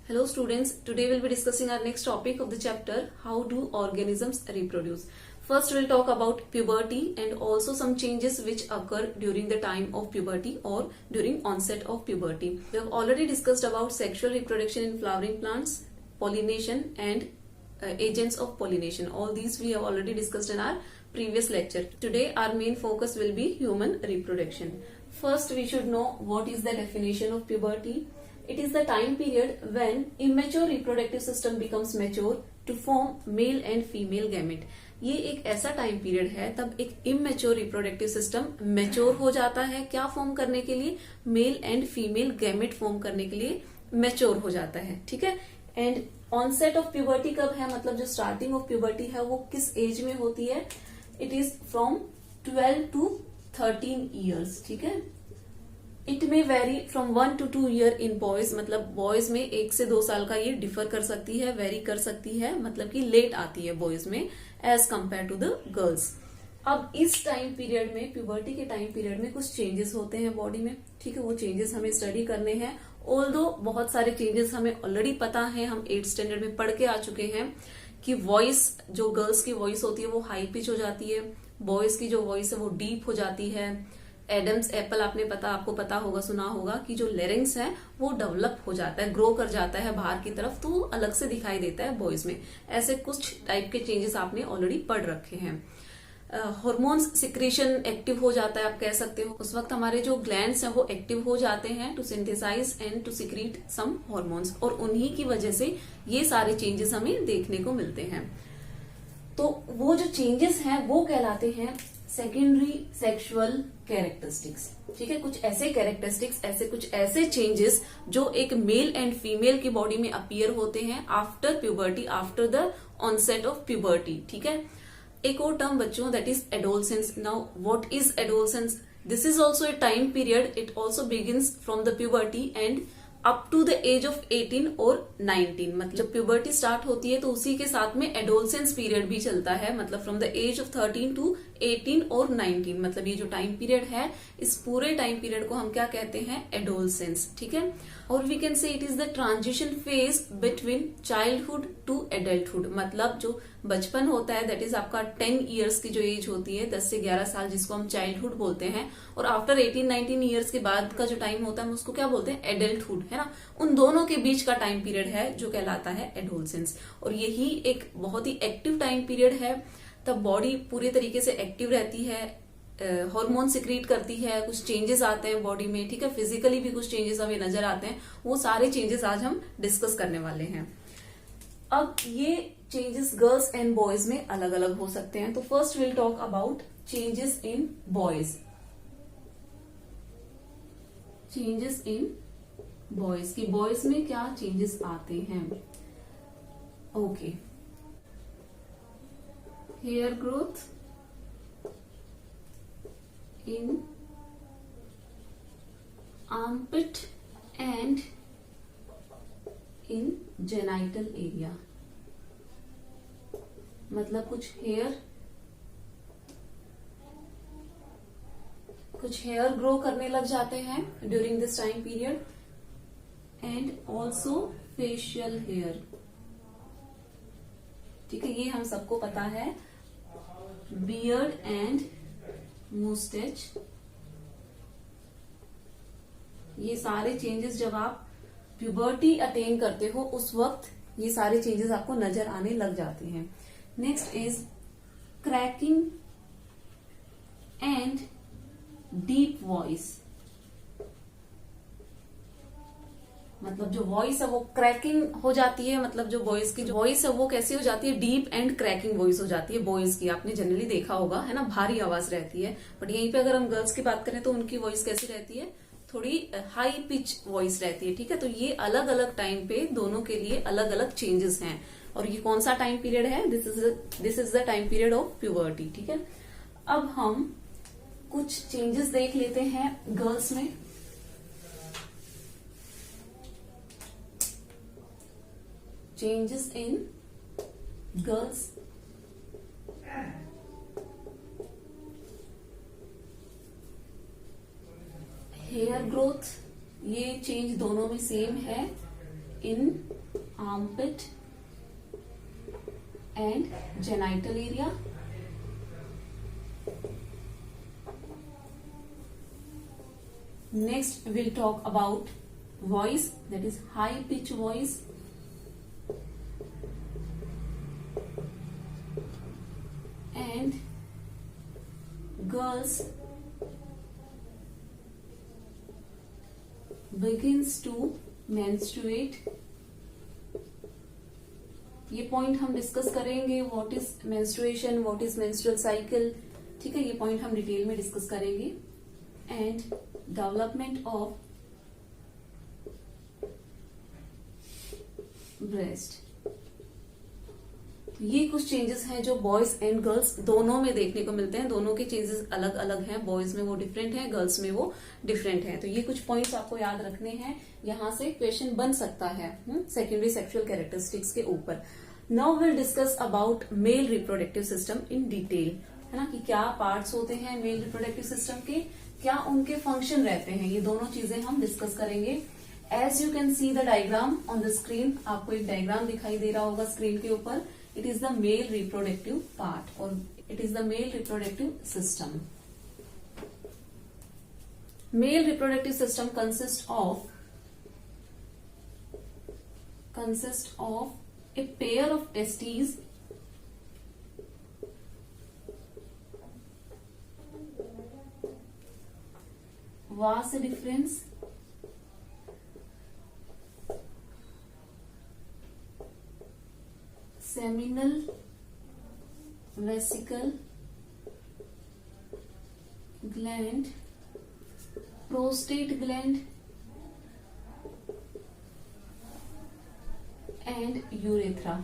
Hello students, today we'll be discussing our next topic of the chapter, how do organisms reproduce. First we'll talk about puberty and also some changes which occur during the time of puberty or during onset of puberty. We have already discussed about sexual reproduction in flowering plants, pollination and agents of pollination. All these we have already discussed in our previous lecture. Today our main focus will be human reproduction. First we should know what is the definition of puberty. It is the time period when immature reproductive system becomes mature to form male and female gamete. ये एक ऐसा time period है तब एक immature reproductive system mature हो जाता है, क्या फॉर्म करने के लिए, mail and female gamete form करने के लिए मैच्योर हो जाता है. ठीक है. एंड ऑनसेट ऑफ प्यूबर्टी कब है, मतलब जो स्टार्टिंग ऑफ प्यूबर्टी है वो किस एज में होती है. It is from 12 to 13 years. ठीक है. It may very from 1 to 2 year in boys, मतलब बॉयज में 1 से 2 साल का ये डिफर कर सकती है, वेरी कर सकती है, मतलब कि लेट आती है बॉयज में age compare to the girls. अब इस टाइम पीरियड में, प्यूबर्टी के टाइम पीरियड में कुछ चेंजेस होते हैं बॉडी में. ठीक है. वो चेंजेस हमें स्टडी करने हैं. ऑल्दो बहुत सारे चेंजेस हमें ऑलरेडी पता है, हम 8th स्टैंडर्ड में पढ़ के आ चुके हैं कि वॉइस, जो गर्ल्स की वॉइस होती है वो हाई पिच हो जाती है, बॉयज की जो वॉइस है वो डीप हो जाती है. एडम्स एप्पल आपको पता होगा, सुना होगा कि जो लेरिंग्स है वो डेवलप हो जाता है, ग्रो कर जाता है बाहर की तरफ, तो अलग से दिखाई देता है बॉयज में. ऐसे कुछ टाइप के चेंजेस आपने ऑलरेडी पढ़ रखे हैं. हार्मोन्स सिक्रेशन एक्टिव हो जाता है, आप कह सकते हो. उस वक्त हमारे जो ग्लैंड्स हैं वो एक्टिव हो जाते हैं to synthesise and to secrete some hormones, और उन्हीं की वजह से ये सारे चेंजेस हमें देखने को मिलते हैं. तो वो जो चेंजेस हैं वो कहलाते हैं सेकेंडरी सेक्सुअल कैरेक्टरिस्टिक्स. ठीक है. कुछ ऐसे कैरेक्टरिस्टिक्स, कुछ ऐसे चेंजेस जो एक मेल एंड फीमेल की बॉडी में अपीयर होते हैं after puberty, after the onset of puberty. ठीक है. एक और टर्म बच्चों, that is adolescence. Now what is adolescence? This is also a time period. It also begins from the puberty and up to the age of 18 और 19. मतलब puberty start होती है तो उसी के साथ में एडोलसेंस पीरियड भी चलता है, मतलब from the age of 13 to 18 और 19. मतलब ये जो टाइम पीरियड है, इस पूरे टाइम पीरियड को हम क्या कहते हैं, एडोलसेंस. ठीक है. और we can say it is the transition phase between childhood to adulthood. मतलब जो बचपन होता है, दैट इज आपका 10 ईयर्स की जो एज होती है, 10 से 11 साल, जिसको हम चाइल्डहुड बोलते हैं, और आफ्टर 18-19 ईयर्स के बाद का जो टाइम होता है हम उसको क्या बोलते हैं, एडल्टहुड, है ना. उन दोनों के बीच का टाइम पीरियड है जो कहलाता है एडोलसेंस. और यही एक बहुत ही एक्टिव टाइम पीरियड है. तब बॉडी पूरी तरीके से एक्टिव रहती है, हार्मोन सिक्रीट करती है, कुछ चेंजेस आते हैं बॉडी में. ठीक है. फिजिकली भी कुछ चेंजेस हमें नजर आते हैं. वो सारे चेंजेस आज हम डिस्कस करने वाले हैं. अब ये चेंजेस गर्ल्स एंड बॉयज में अलग अलग हो सकते हैं. तो first will talk about changes in boys. Changes in boys की बॉयज में क्या चेंजेस आते हैं. Okay. Hair growth in armpit and in genital area. मतलब कुछ हेयर ग्रो करने लग जाते हैं during this time period. And also facial hair. ठीक है. ये हम सबको पता है. Beard and moustache. ये सारे चेंजेस जब आप प्यूबर्टी अटेन करते हो उस वक्त ये सारे चेंजेस आपको नजर आने लग जाते हैं. Next is cracking and deep voice. मतलब जो वॉइस है वो क्रैकिंग हो जाती है. मतलब जो बॉयज की जो वॉइस है वो कैसी हो जाती है, डीप एंड क्रैकिंग वॉइस हो जाती है बॉयज की. आपने जनरली देखा होगा, है ना, भारी आवाज रहती है. बट यहीं पे अगर हम गर्ल्स की बात करें तो उनकी वॉइस कैसी रहती है, थोड़ी हाई पिच वॉइस रहती है. ठीक है. तो ये अलग अलग टाइम पे दोनों के लिए अलग अलग चेंजेस हैं. और ये कौन सा टाइम पीरियड है, this is the time period of puberty. ठीक है. अब हम कुछ चेंजेस देख लेते हैं गर्ल्स में. Changes in girls. Hair growth, ये चेंज दोनों में सेम है. in armpit and genital area. Next we'll talk about voice, that is high pitch voice. And girls begins to menstruate. ये पॉइंट हम डिस्कस करेंगे, what is menstruation, what is menstrual cycle, ठीक है, ये point हम detail में discuss करेंगे. And development of breast. ये कुछ चेंजेस हैं जो बॉयज एंड गर्ल्स दोनों में देखने को मिलते हैं. दोनों के चेंजेस अलग अलग हैं, बॉयज में वो डिफरेंट है, गर्ल्स में वो डिफरेंट है. तो ये कुछ पॉइंट्स आपको याद रखने हैं, यहां से क्वेश्चन बन सकता है सेकेंडरी सेक्सुअल कैरेक्टरिस्टिक्स के ऊपर. Now will discuss about male reproductive system in detail, है ना, कि क्या पार्ट्स होते हैं मेल रिप्रोडक्टिव सिस्टम के, क्या उनके फंक्शन रहते हैं, ये दोनों चीजें हम डिस्कस करेंगे. As you can see the diagram on the screen, आपको एक डायग्राम दिखाई दे रहा होगा स्क्रीन के ऊपर. It is the male reproductive part or it is the male reproductive system. Male reproductive system consists of a pair of testes vas deferens seminal vesicle gland, prostate gland and urethra.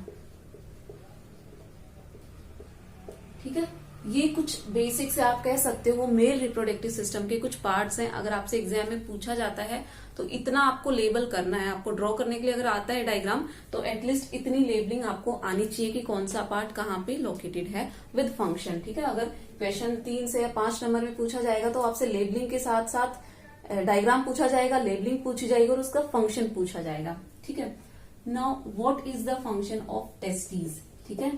ठीक है, ये कुछ basic से आप कह सकते हो male reproductive system के कुछ पार्ट्स हैं. अगर आपसे एग्जाम में पूछा जाता है तो इतना आपको लेबल करना है. आपको ड्रॉ करने के लिए अगर आता है डायग्राम तो एटलीस्ट इतनी लेबलिंग आपको आनी चाहिए कि कौन सा पार्ट कहाँ पे लोकेटेड है विद फंक्शन. ठीक है, अगर क्वेश्चन 3 से या 5 नंबर में पूछा जाएगा तो आपसे लेबलिंग के साथ साथ डायग्राम पूछा जाएगा, लेबलिंग पूछी जाएगी और उसका फंक्शन पूछा जाएगा. ठीक है, now what is the function of testes. ठीक है,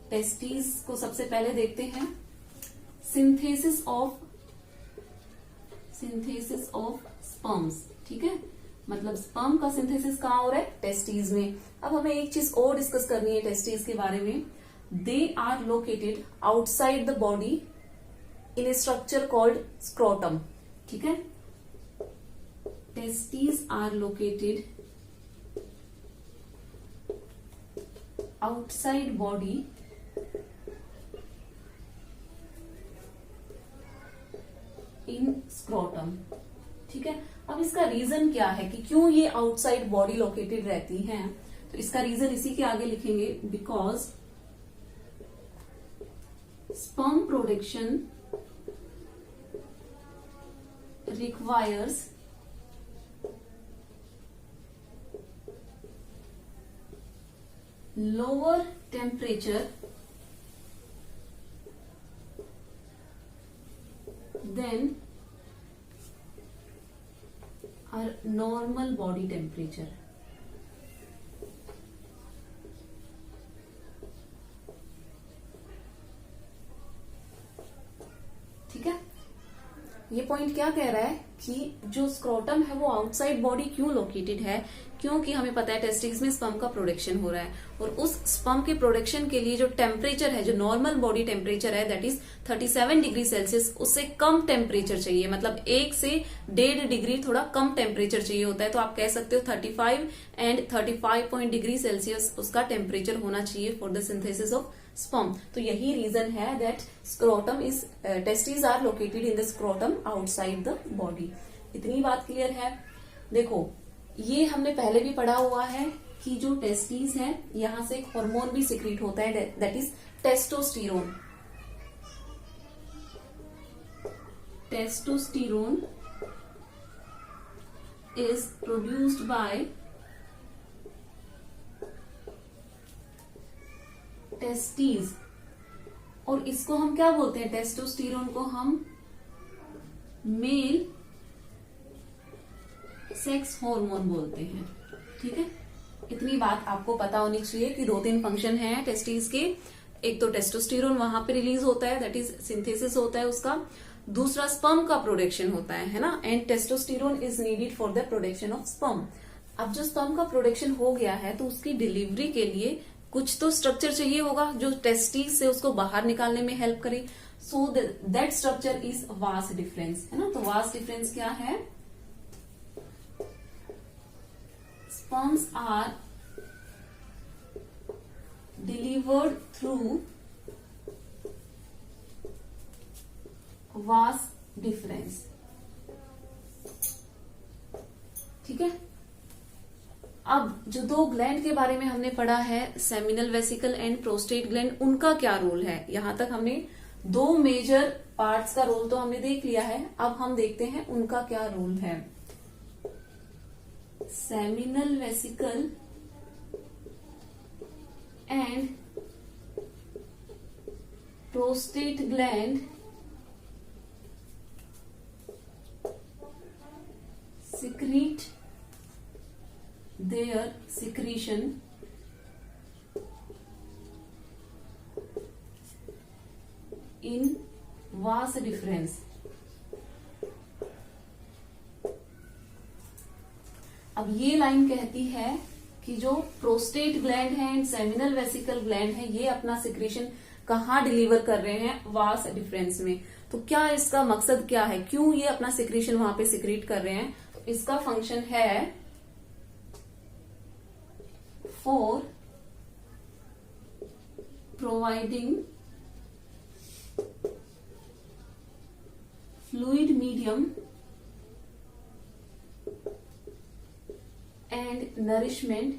टेस्टीज को सबसे पहले देखते हैं. Synthesis of sperms. ठीक है, मतलब स्पर्म का सिंथेसिस कहाँ हो रहा है, टेस्टीज में. अब हमें एक चीज और डिस्कस करनी है टेस्टीज के बारे में. They are located outside the body in a structure called scrotum. ठीक है, testes are located outside body in scrotum. ठीक है, अब इसका रीजन क्या है कि क्यों ये आउटसाइड बॉडी लोकेटेड रहती हैं, तो इसका रीजन इसी के आगे लिखेंगे. Because sperm production requires lower temperature than our normal body temperature. ठीक है, ये पॉइंट क्या कह रहा है कि जो स्क्रोटम है वो आउटसाइड बॉडी क्यों लोकेटेड है, क्योंकि हमें पता है टेस्टिस में स्पर्म का प्रोडक्शन हो रहा है और उस स्पर्म के प्रोडक्शन के लिए जो टेम्परेचर है, जो नॉर्मल बॉडी टेम्परेचर है दैट इज 37 डिग्री सेल्सियस, उससे कम टेम्परेचर चाहिए. मतलब 1 से 1.5 डिग्री थोड़ा कम टेम्परेचर चाहिए होता है. तो आप कह सकते हो 35 एंड 35 डिग्री सेल्सियस उसका टेम्परेचर होना चाहिए for the synthesis of sperm. तो यही रीजन है that scrotum is testis are located in the scrotum outside the body. इतनी बात क्लियर है. देखो, ये हमने पहले भी पढ़ा हुआ है कि जो टेस्टिस है यहां से एक हार्मोन भी सिक्रीट होता है that is testosterone. Testosterone is produced by testis. और इसको हम क्या बोलते हैं, टेस्टोस्टेरोन को हम मेल सेक्स हार्मोन बोलते हैं. ठीक है, इतनी बात आपको पता होनी चाहिए कि 2-3 फंक्शन हैं टेस्टिस के। एक तो टेस्टोस्टेरोन वहां पे रिलीज होता है, दैट इज सिंथेसिस होता है उसका। दूसरा स्पर्म का प्रोडक्शन होता है ना, and testosterone is needed for the production of sperm. अब जो स्पर्म का प्रोडक्शन हो गया है तो उसकी डिलीवरी के लिए कुछ तो स्ट्रक्चर चाहिए होगा जो टेस्टिस से उसको बाहर निकालने में हेल्प करे। So that structure is vas deferens, है ना। तो वास डिफरेंस क्या है? Sperms are delivered through vas difference, ठीक है। अब जो 2 ग्लैंड के बारे में हमने पढ़ा है, seminal vesicle and prostate gland, उनका क्या रोल है? यहां तक हमने 2 मेजर पार्ट्स का रोल तो हमने देख लिया है। अब हम देखते हैं उनका क्या रोल है। Seminal vesicle and prostate gland secrete their secretion in vas difference। अब ये लाइन कहती है कि जो प्रोस्टेट ग्लैंड है एंड सेमिनल वेसिकल ग्लैंड है, ये अपना सिक्रीशन कहाँ डिलीवर कर रहे हैं? वास डिफरेंस में। तो क्या इसका मकसद क्या है? क्यों ये अपना सिक्रीशन वहां पे सिक्रीट कर रहे हैं? तो इसका फंक्शन है for providing fluid medium and nourishment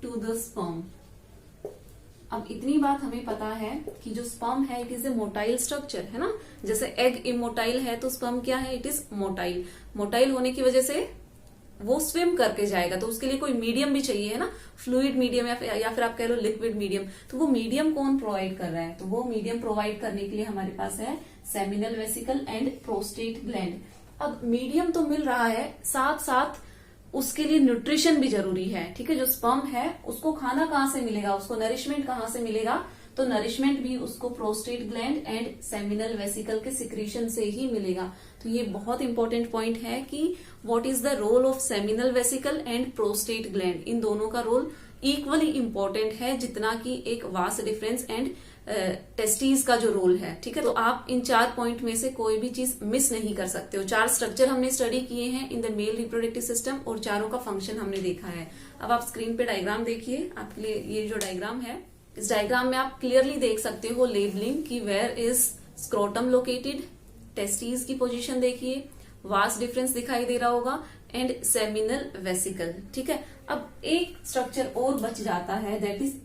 to the sperm। अब इतनी बात हमें पता है कि जो स्पर्म है it is a motile structure, है ना। जैसे एग इमोटाइल है तो स्पर्म क्या है? It is motile. मोटाइल होने की वजह से वो स्विम करके जाएगा, तो उसके लिए कोई मीडियम भी चाहिए, है ना, फ्लूइड मीडियम या फिर आप कह लो लिक्विड मीडियम। तो वो मीडियम कौन प्रोवाइड कर रहा है? तो वो मीडियम प्रोवाइड करने के लिए हमारे पास है seminal vesicle and prostate gland. अब मीडियम तो मिल रहा है, साथ साथ उसके लिए न्यूट्रिशन भी जरूरी है, ठीक है। जो स्पर्म है उसको खाना कहाँ से मिलेगा, उसको नरिशमेंट कहाँ से मिलेगा? तो नरिशमेंट भी उसको prostate gland and seminal vesicle के सिक्रीशन से ही मिलेगा। तो ये बहुत इंपॉर्टेंट पॉइंट है कि what is the role of seminal vesicle and prostate gland. इन दोनों का रोल इक्वली इंपॉर्टेंट है जितना कि एक वास डिफरेंस एंड टेस्टीज का जो रोल है, ठीक है। तो आप इन 4 पॉइंट में से कोई भी चीज मिस नहीं कर सकते हो। 4 स्ट्रक्चर हमने स्टडी किए हैं in the male reproductive system और चारों का फंक्शन हमने देखा है। अब आप स्क्रीन पे डायग्राम देखिए, आपके लिए ये जो डायग्राम है, इस डायग्राम में आप क्लियरली देख सकते हो लेबलिंग की where is scrotum located, testes की पोजीशन देखिए, वास डिफरेंस दिखाई दे रहा होगा एंड सेमिनल वेसिकल, ठीक है। अब एक स्ट्रक्चर और बच जाता है, दैट इज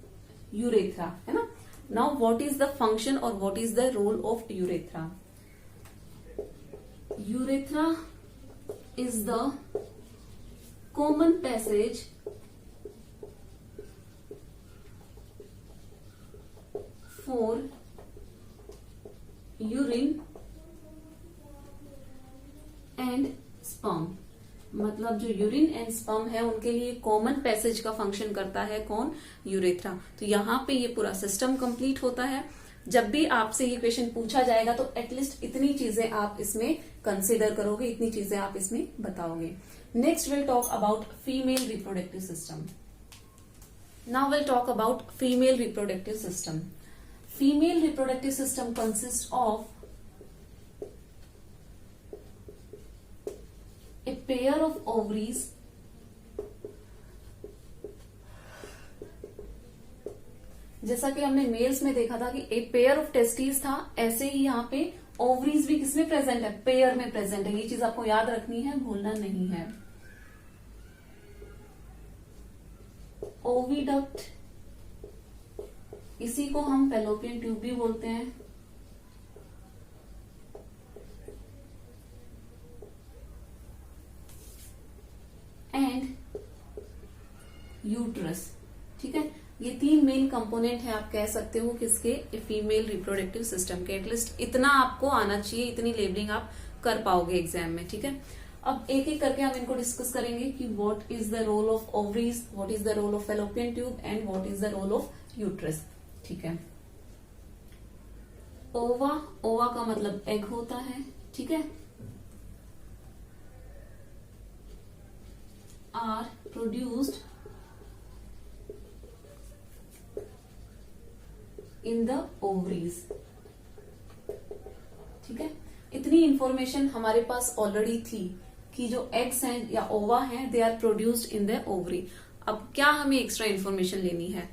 यूरेथ्रा, है ना। Now what is the function और what is the role of urethra? Urethra is the common passage for urine and sperm. मतलब जो यूरिन एंड स्पर्म है उनके लिए कॉमन पैसेज का फंक्शन करता है कौन? यूरेथ्रा। तो यहाँ पे ये पूरा सिस्टम कंप्लीट होता है। जब भी आपसे ये क्वेश्चन पूछा जाएगा तो एटलीस्ट इतनी चीजें आप इसमें कंसिडर करोगे, इतनी चीजें आप इसमें बताओगे। Next will talk about female reproductive system. Now will talk about female reproductive system. Female reproductive system consist of a pair of ovaries जैसा कि हमने मेल्स में देखा था कि एक पेयर ऑफ टेस्टिस था, ऐसे ही यहाँ पे ओवरीज भी किसमें प्रेजेंट है? पेयर में प्रेजेंट है। ये चीज आपको याद रखनी है, भूलना नहीं है। ओविडक्ट, इसी को हम फैलोपियन ट्यूब भी बोलते हैं। एंड यूट्रस, ठीक है। ये 3 मेन कंपोनेंट है, आप कह सकते हो किसके? फीमेल रिप्रोडक्टिव सिस्टम के। एटलीस्ट इतना आपको आना चाहिए, इतनी लेबलिंग आप कर पाओगे एग्जाम में, ठीक है। अब एक एक करके हम इनको डिस्कस करेंगे कि what is the role of ovaries, what is the role of fallopian tube and what is the role of uterus, ठीक है। ओवा, ओवा का मतलब एग होता है, ठीक है। Are produced in the ovaries, ठीक है। इतनी इंफॉर्मेशन हमारे पास ऑलरेडी थी कि जो एग्स हैं या ओवा हैं they are produced in the ovary. अब क्या हमें एक्स्ट्रा इंफॉर्मेशन लेनी है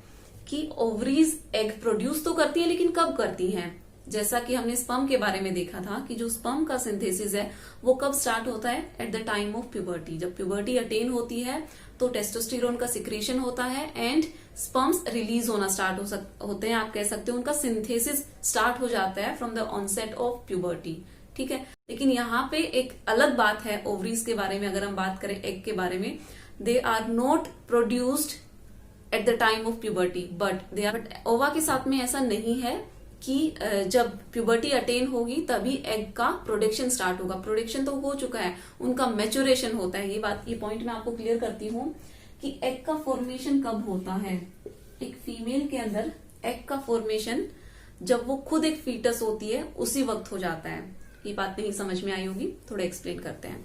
कि ओवरीज एग प्रोड्यूस तो करती है, लेकिन कब करती हैं। जैसा कि हमने स्पर्म के बारे में देखा था कि जो स्पर्म का सिंथेसिस है वो कब स्टार्ट होता है, eight the time of puberty. जब प्यूबर्टी अटेन होती है तो टेस्टोस्टेरोन का सिक्रेशन होता है एंड स्पर्म्स रिलीज होना स्टार्ट होते हैं, आप कह सकते हो उनका सिंथेसिस स्टार्ट हो जाता है from the onset of puberty, ठीक है। लेकिन यहाँ पे एक अलग बात है ओवरीज के बारे में, अगर हम बात करें एग के बारे में, they are not produced at the time of puberty but they are, ova के साथ में ऐसा नहीं है कि जब प्यूबर्टी अटेन होगी तभी एग का प्रोडक्शन स्टार्ट होगा। प्रोडक्शन तो हो चुका है, उनका मैच्योरेशन होता है। ये पॉइंट मैं आपको क्लियर करती हूँ कि एग का फॉर्मेशन कब होता है। एक फीमेल के अंदर एग का फॉर्मेशन जब वो खुद एक फीटस होती है उसी वक्त हो जाता है। ये बात नहीं समझ में आई होगी, थोड़ा एक्सप्लेन करते हैं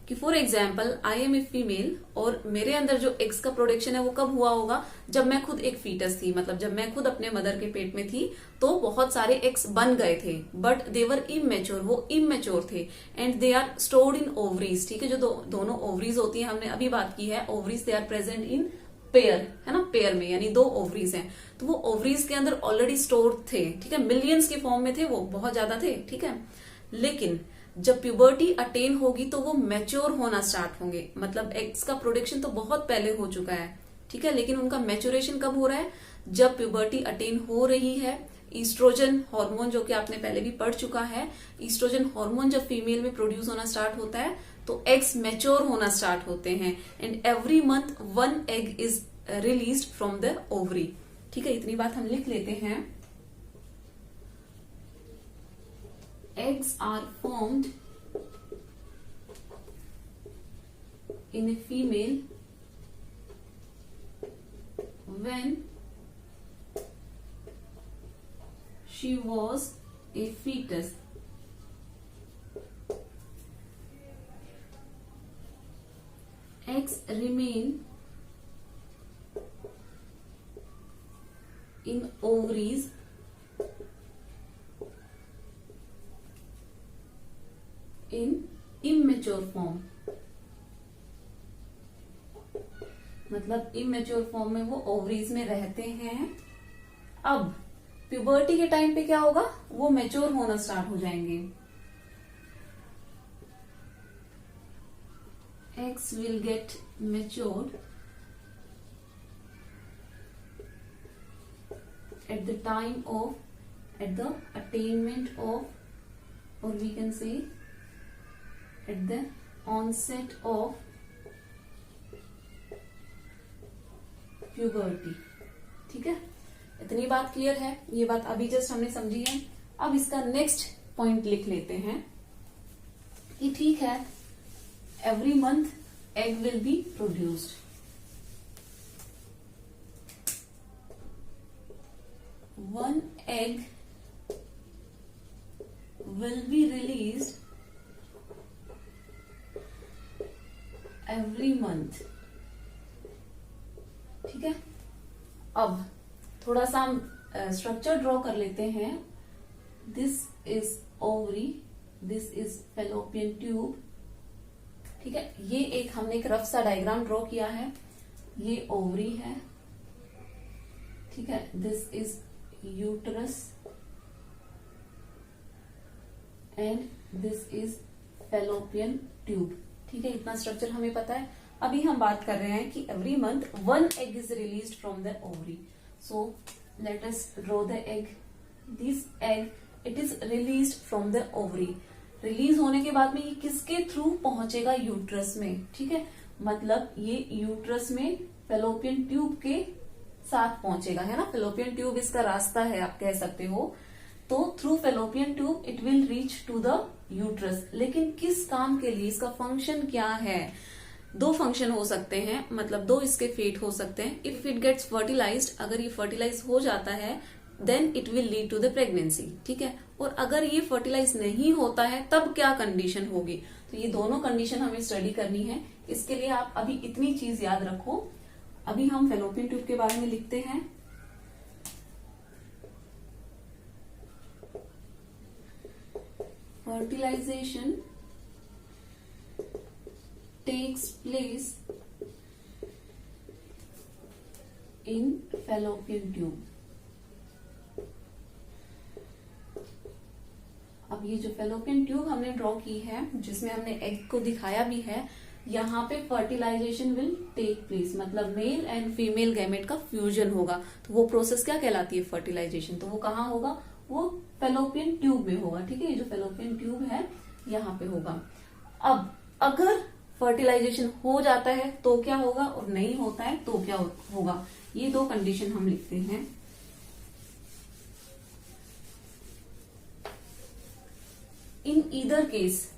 कि for example I am a female और मेरे अंदर जो एग्स का प्रोडक्शन है वो कब हुआ होगा, जब मैं खुद एक फीटस थी, मतलब जब मैं खुद अपने मदर के पेट में थी तो बहुत सारे एग्स बन गए थे बट दे वर इमेच्योर, वो इमेच्योर थे and they are stored in ovaries, ठीक है। जो दोनों ओवरीज होती है, हमने अभी बात की है ovaries, they are present in pair, है ना, पेयर में, यानी 2 ओवरीज हैं तो वो ओवरीज के अंदर ऑलरेडी स्टोर्ड थे, ठीक है। मिलियंस के फॉर्म में थे, वो बहुत ज्यादा थे, ठीक है। लेकिन जब प्यूबर्टी अटेन होगी तो वो मैच्योर होना स्टार्ट होंगे, मतलब एग्स का प्रोडक्शन तो बहुत पहले हो चुका है, ठीक है। लेकिन उनका मैच्योरेशन कब हो रहा है, जब प्यूबर्टी अटेन हो रही है। ईस्ट्रोजन हार्मोन, जो कि आपने पहले भी पढ़ चुका है, ईस्ट्रोजन हार्मोन जब फीमेल में प्रोड्यूस होना स्टार्ट होता है तो एग्स मैच्योर होना स्टार्ट होते हैं and every month 1 egg is released from the ovary, ठीक है। इतनी बात हम लिख लेते हैं। Eggs are formed in a female when she was a fetus. Eggs remain in ovaries in immature form, मतलब इमेच्योर फॉर्म में वो ओवरीज में रहते हैं। अब प्यूबर्टी के टाइम पे क्या होगा, वो मैच्योर होना स्टार्ट हो जाएंगे। Eggs will get matured at the time of, at the attainment of, or we can say at the onset of puberty, ठीक है। इतनी बात क्लियर है, ये बात अभी जस्ट हमने समझी है। अब इसका नेक्स्ट पॉइंट लिख लेते हैं कि ठीक है, every month egg will be produced, one egg will be released every month, ठीक है। अब थोड़ा सा हम स्ट्रक्चर ड्रॉ कर लेते हैं। This is ovary, this is fallopian tube, ठीक है। ये एक हमने एक रफ सा डायग्राम ड्रॉ किया है, ये ओवरी है, ठीक है। This is uterus and this is fallopian tube, ठीक है। इतना स्ट्रक्चर हमें पता है। अभी हम बात कर रहे हैं कि every month 1 egg is released from the ovary, so let us draw the egg. This egg it is released from the ovary. Release होने के बाद में ये किसके थ्रू पहुंचेगा, यूट्रस में, ठीक है। मतलब ये यूट्रस में फैलोपियन ट्यूब के साथ पहुंचेगा, है ना। फैलोपियन ट्यूब इसका रास्ता है, आप कह सकते हो। तो through fallopian tube it will reach to the uterus, लेकिन किस काम के लिए, इसका फंक्शन क्या है? दो फंक्शन हो सकते हैं, मतलब दो इसके फेट हो सकते हैं। इफ इट गेट्स फर्टिलाइज्ड, अगर ये फर्टिलाइज हो जाता है, then it will lead to the pregnancy, ठीक है। और अगर ये फर्टिलाइज नहीं होता है तब क्या कंडीशन होगी? तो ये दोनों कंडीशन हमें स्टडी करनी है। इसके लिए आप अभी इतनी चीज याद रखो। अभी हम फैलोपियन ट्यूब के बारे में लिखते हैं। Fertilisation takes place in fallopian tube। अब ये जो फैलोपियन ट्यूब हमने ड्रॉ की है, जिसमें हमने एग को दिखाया भी है, यहाँ पे फर्टिलाइजेशन विल टेक प्लेस, मतलब मेल एंड फीमेल गैमेट का फ्यूजन होगा। तो वो प्रोसेस क्या कहलाती है? फर्टिलाइजेशन। तो वो कहाँ होगा? वो फैलोपियन ट्यूब में होगा, ठीक है। ये जो फैलोपियन ट्यूब है यहाँ पे होगा। अब अगर फर्टिलाइजेशन हो जाता है तो क्या होगा, और नहीं होता है तो क्या होगा? ये दो कंडीशन हम लिखते हैं। इन ईदर केस,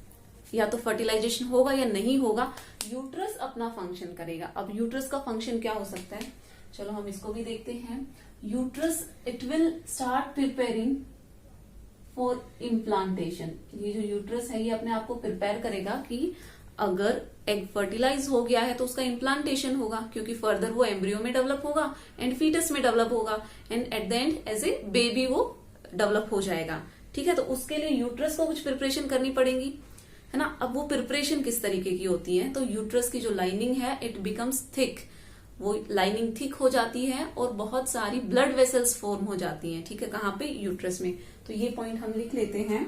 या तो फर्टिलाइजेशन होगा या नहीं होगा, यूट्रस अपना फंक्शन करेगा। अब यूट्रस का फंक्शन क्या हो सकता है? चलो हम इसको भी देखते हैं। Uterus it will start preparing for implantation. ये जो यूट्रस है ये अपने आप को प्रिपेयर करेगा कि अगर एग फर्टिलाइज हो गया है तो उसका इम्प्लांटेशन होगा, क्योंकि फर्दर वो एम्ब्रियो में डेवलप होगा एंड फीटस में डेवलप होगा and at the end as a baby वो डेवलप हो जाएगा, ठीक है। तो उसके लिए यूट्रस को कुछ प्रिपरेशन करनी पड़ेगी, है ना। अब वो प्रिपरेशन किस तरीके की होती है? तो यूट्रस की जो लाइनिंग है इट बिकम्स थिक, वो लाइनिंग थिक हो जाती है और बहुत सारी ब्लड वेसल्स फॉर्म हो जाती हैं, ठीक है। कहाँ पे? यूट्रस में। तो ये पॉइंट हम लिख लेते हैं।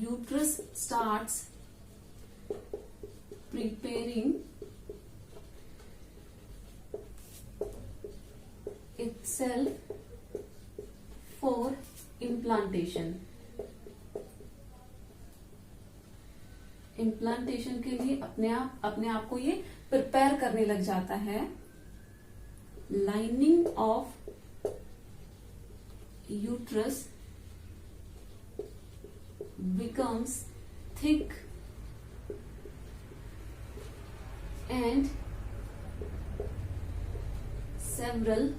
Uterus starts preparing itself for implantation। Implantation के लिए अपने आप को ये प्रिपेयर करने लग जाता है। Lining of uterus becomes thick and several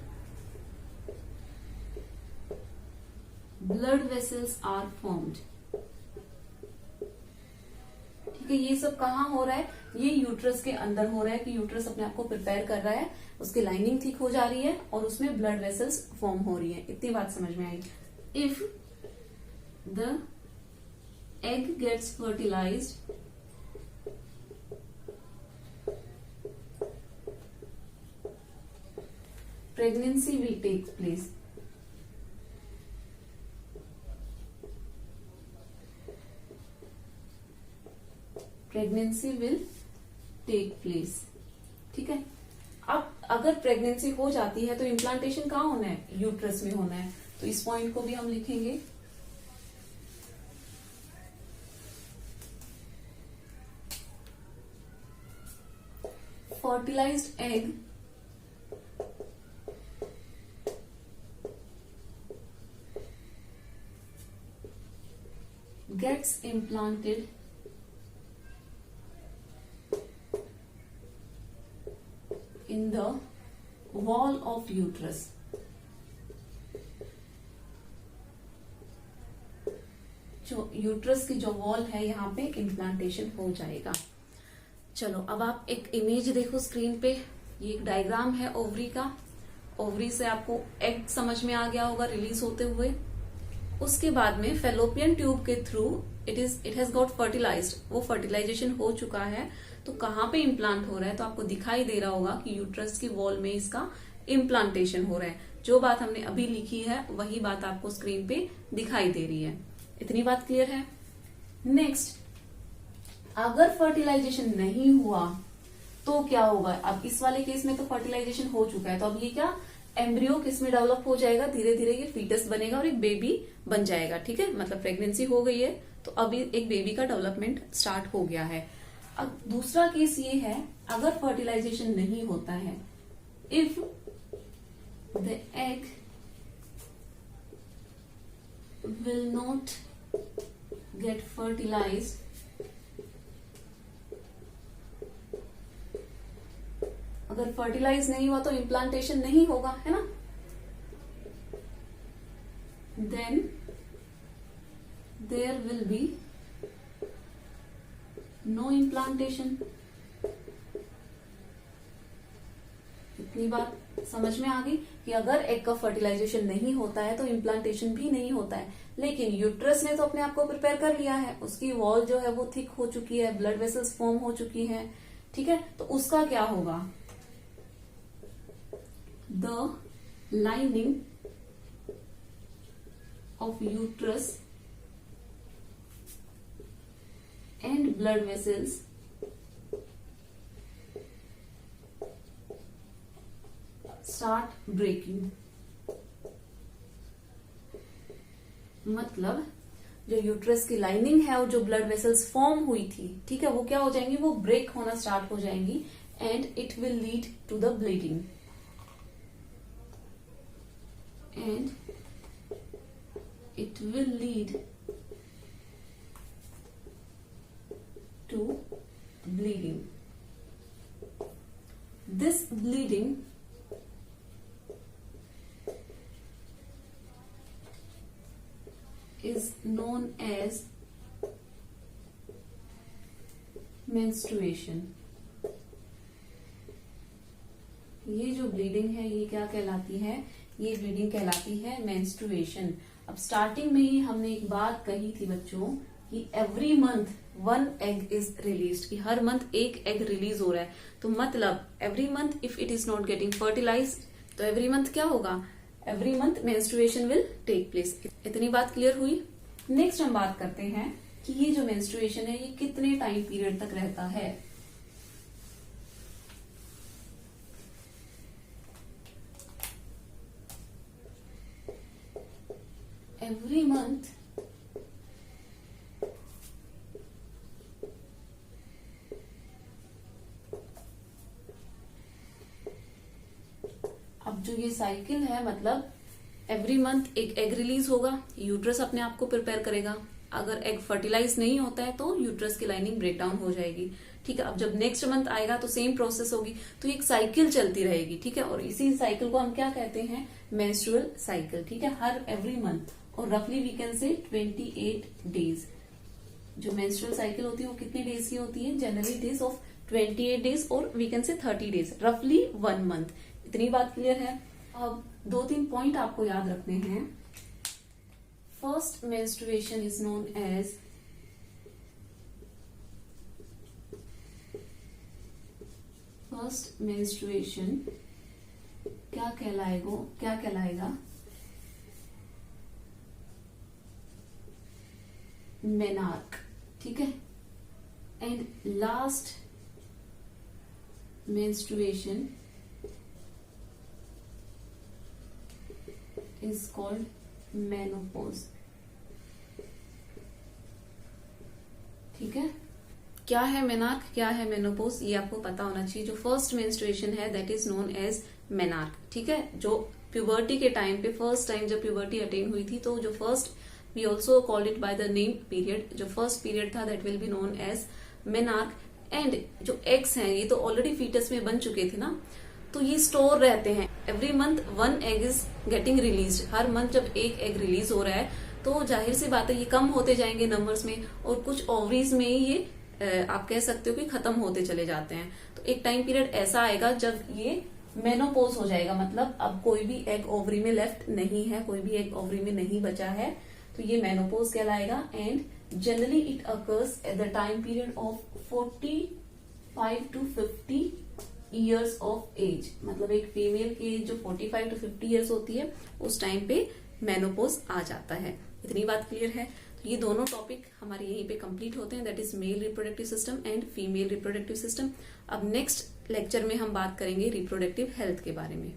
blood vessels are formed। ठीक है, ये सब कहाँ हो रहा है? ये यूट्रस के अंदर हो रहा है कि यूट्रस अपने आप को प्रिपेयर कर रहा है, उसकी लाइनिंग थिक हो जा रही है और उसमें ब्लड वेसल्स फॉर्म हो रही है। इतनी बात समझ में आई। If the egg gets fertilized, pregnancy will take place। pregnancy will take place, ठीक है। अब अगर प्रेगनेंसी हो जाती है तो इम्प्लांटेशन कहाँ होना है? यूट्रस में होना है। तो इस पॉइंट को भी हम लिखेंगे। fertilized egg gets implanted in the wall of uterus। जो यूट्रस की जो वॉल है यहाँ पे इम्प्लांटेशन हो जाएगा। चलो अब आप एक इमेज देखो स्क्रीन पे। ये एक डायग्राम है ओवरी का। ओवरी से आपको एग समझ में आ गया होगा रिलीज होते हुए। उसके बाद में फैलोपियन ट्यूब के through it has got fertilised, वो फर्टिलाइजेशन हो चुका है। तो कहाँ पे इम्प्लांट हो रहा है? तो आपको दिखाई दे रहा होगा कि यूट्रस की वॉल में इसका इम्प्लांटेशन हो रहा है। जो बात हमने अभी लिखी है वही बात आपको स्क्रीन पे दिखाई दे रही है। इतनी बात क्लियर है? नेक्स्ट, अगर फर्टिलाइजेशन नहीं हुआ तो क्या होगा? अब इस वाले केस में तो फर्टिलाइजेशन हो चुका है, तो अब ये क्या एम्ब्रियो किस में डेवलप हो जाएगा? धीरे धीरे ये फीटस बनेगा और एक बेबी बन जाएगा, ठीक है। मतलब प्रेगनेंसी हो गई है तो अभी एक बेबी का डेवलपमेंट स्टार्ट हो गया है। अब दूसरा केस ये है, अगर फर्टिलाइजेशन नहीं होता है, if the egg will not get fertilized अगर फर्टिलाइज नहीं हुआ तो इम्प्लांटेशन नहीं होगा, है ना। Then there will be no implantation. इतनी बात समझ में आ गई कि अगर एग का फर्टिलाइजेशन नहीं होता है तो इम्प्लांटेशन भी नहीं होता है। लेकिन यूट्रस ने तो अपने आप को प्रिपेयर कर लिया है, उसकी वॉल जो है वो थिक हो चुकी है, ब्लड वेसल्स फॉर्म हो चुकी है, ठीक है। तो उसका क्या होगा, the lining of uterus and blood vessels start breaking. मतलब जो यूट्रस की लाइनिंग है और जो ब्लड वेसल्स फॉर्म हुई थी, ठीक है, वो क्या हो जाएंगी, वो ब्रेक होना स्टार्ट हो जाएंगी and it will lead to the bleeding. And it will lead to bleeding. This bleeding is known as menstruation. ये जो ब्लीडिंग है ये क्या कहलाती है, ये ब्लीडिंग कहलाती है मेंस्ट्रुएशन। अब स्टार्टिंग में ही हमने एक बात कही थी बच्चों कि every month 1 egg is released, कि हर मंथ एक एग रिलीज हो रहा है। तो मतलब every month if it is not getting fertilised, तो एवरी मंथ क्या होगा, every month menstruation will take place. इतनी बात क्लियर हुई। नेक्स्ट हम बात करते हैं कि ये जो मेंस्ट्रुएशन है ये कितने टाइम पीरियड तक रहता है। Every month अब जो ये साइकिल है, मतलब एवरी मंथ एक एग रिलीज होगा, यूट्रस अपने आप को प्रिपेयर करेगा। अगर एग फर्टिलाइज नहीं होता है तो यूट्रस की लाइनिंग ब्रेक डाउन हो जाएगी, ठीक है। अब जब नेक्स्ट मंथ आएगा तो सेम प्रोसेस होगी, तो एक साइकिल चलती रहेगी, ठीक है। और इसी साइकिल को हम क्या कहते हैं, मेंस्ट्रुअल साइकिल, ठीक है, हर एवरी मंथ। और रफली वी कैन से 28 डेज। जो मेंस्ट्रुअल साइकिल होती है वो कितने डेज की होती है, जनरली डेज ऑफ 28 डेज और वी कैन से 30 डेज, रफली 1 मंथ। इतनी बात क्लियर है। अब 2-3 पॉइंट आपको याद रखने हैं। First menstruation is known as first menstruation क्या कहलाएगा, मेनार्क, ठीक है। And last menstruation is called menopause, ठीक है। क्या है मेनार्क, क्या है मेनोपॉज, ये आपको पता होना चाहिए। जो फर्स्ट मेंस्ट्रुएशन है that is known as menarche, ठीक है। जो प्यूबर्टी के टाइम पे फर्स्ट टाइम जब प्यूबर्टी अटेन हुई थी, तो जो first we also called it by the name period, जो फर्स्ट पीरियड था that will be known as menarche। And जो एग्स हैं ये तो ऑलरेडी फीटस में बन चुके थे ना, तो ये स्टोर रहते हैं। Every month 1 egg is getting release, her month जब एक एग रिलीज हो रहा है तो जाहिर सी बात है ये कम होते जाएंगे नंबर्स में, और कुछ ओवरीज में ही ये आप कह सकते हो कि खत्म होते चले जाते हैं। तो एक टाइम पीरियड ऐसा आएगा जब ये मेनोपॉज हो जाएगा, मतलब अब कोई भी एग ओवरी में लेफ्ट नहीं है, कोई भी एग ओवरी में नहीं बचा है, तो ये मेनोपॉज कहलाएगा। And generally it occurs at the time period of 45 to 50 years of age, मतलब एक फीमेल की एज जो 45 to 50 ईयर्स होती है उस टाइम पे मेनोपॉज आ जाता है। इतनी बात क्लियर है। तो ये दोनों टॉपिक हमारे यहीं पे कंप्लीट होते हैं, that is male reproductive system and female reproductive system. अब नेक्स्ट लेक्चर में हम बात करेंगे रिप्रोडक्टिव हेल्थ के बारे में।